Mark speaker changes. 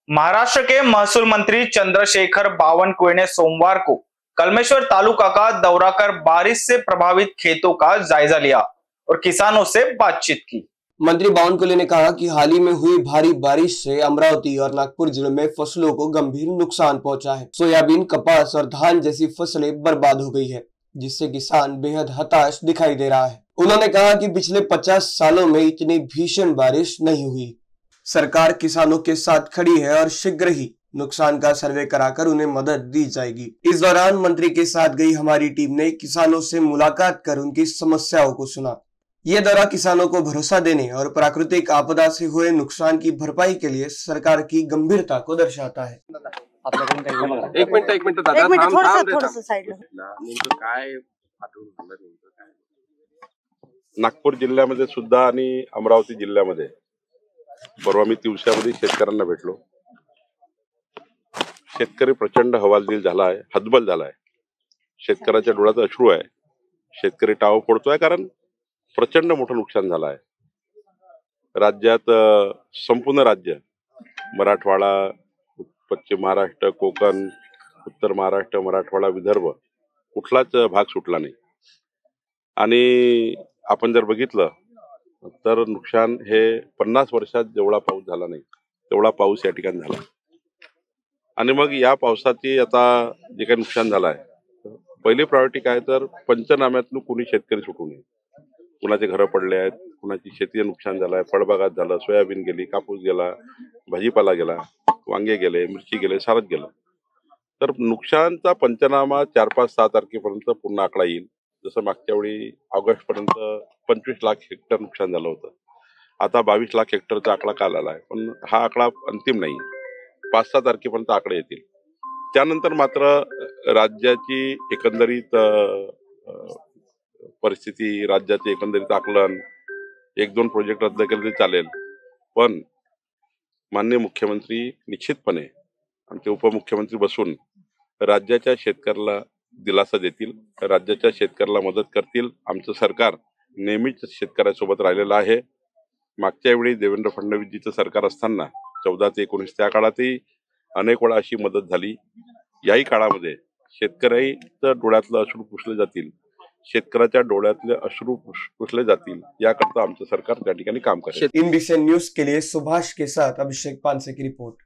Speaker 1: महाराष्ट्र के महसूल मंत्री चंद्रशेखर बावनकुळे ने सोमवार को कलमेश्वर तालुका का दौरा कर बारिश से प्रभावित खेतों का जायजा लिया और किसानों से बातचीत की।
Speaker 2: मंत्री बावनकुळे ने कहा कि हाल ही में हुई भारी बारिश से अमरावती और नागपुर जिलों में फसलों को गंभीर नुकसान पहुंचा है। सोयाबीन, कपास और धान जैसी फसलें बर्बाद हो गई है, जिससे किसान बेहद हताश दिखाई दे रहा है। उन्होंने कहा कि पिछले 50 सालों में इतनी भीषण बारिश नहीं हुई। सरकार किसानों के साथ खड़ी है और शीघ्र ही नुकसान का सर्वे कराकर उन्हें मदद दी जाएगी। इस दौरान मंत्री के साथ गई हमारी टीम ने किसानों से मुलाकात कर उनकी समस्याओं को सुना। ये दौरा किसानों को भरोसा देने और प्राकृतिक आपदा से हुए नुकसान की भरपाई के लिए सरकार की गंभीरता को दर्शाता है।
Speaker 3: एक मिनिट दादा,
Speaker 4: थोडंसं साईडला.
Speaker 3: नागपूर जिल्ह्यामध्ये सुद्धा आणि अमरावती जिल्ह्यामध्ये परवा मी दिवसामध्ये शेतकऱ्यांना भेटलो। शेतकरी प्रचंड हवालदिल झाला आहे, हतबल झाला आहे। शेतकऱ्याच्या डोळ्यात अश्रू आहे। शेतकरी टाव पडतोय कारण प्रचंड मोठं नुकसान झालं आहे। राज्यात संपूर्ण राज्य, मराठवाडा, पश्चिम महाराष्ट्र, कोकण, उत्तर महाराष्ट्र, मराठवाडा, विदर्भ कुठलाच भाग सुटला नाही। आणि आपण जर बघितलं तर नुकसान हे 50 वर्षात जेवढा पाऊस झाला नाही तेवढा पाऊस या ठिकाणी झाला। आणि मग या पावसाची आता जे काही नुकसान झालं आहे, पहिली प्रायोरिटी काय तर पंचनाम्यातून कोणी शेतकरी सुटू नये। कुणाचे घर पडले आहेत, कुणाची शेतीचे नुकसान झालं आहे, फळबागात झालं, सोयाबीन गेली, कापूस गेला, भाजीपाला गेला, वांगे गेले, मिरची गेले, सारच गेलं। तर नुकसानचा पंचनामा 4-5-6 तारखेपर्यंत पूर्ण आकडा येईल। जसं मागच्या वेळी ऑगस्ट पर्यंत 25 लाख हेक्टर नुकसान झालं होतं। आता 22 लाख हेक्टरचा आकडा काल आला आहे, पण हा आकडा अंतिम नाही। 5-6 तारखेपर्यंत आकडे येतील। त्यानंतर मात्र राज्याची एकंदरीत परिस्थिती, राज्याचे एकंदरीत आकलन, 1-2 प्रोजेक्ट रद्द केले तरी चालेल, पण माननीय मुख्यमंत्री निश्चितपणे आमचे उपमुख्यमंत्री बसून राज्याच्या शेतकऱ्याला दिलासा देतील, राज्याच्या शेतकऱ्याला मदत करतील। आमचं सरकार नेहमीच शेतकऱ्यासोबत राहिलेलं आहे। मागच्या वेळी देवेंद्र फडणवीसजीचं सरकार असताना 14 ते 19 त्या काळातही अनेक वेळा अशी मदत झाली। याही काळामध्ये शेतकऱ्याच्या डोळ्यातलं अश्रू पुसले जातील, शेतकऱ्याच्या डोळ्यातले अश्रू पुसले जातील, याकरता आमचं सरकार त्या ठिकाणी काम करेल।
Speaker 2: INBCN न्यूज के लिए सुभाष के साथ अभिषेक पानसे की रिपोर्ट।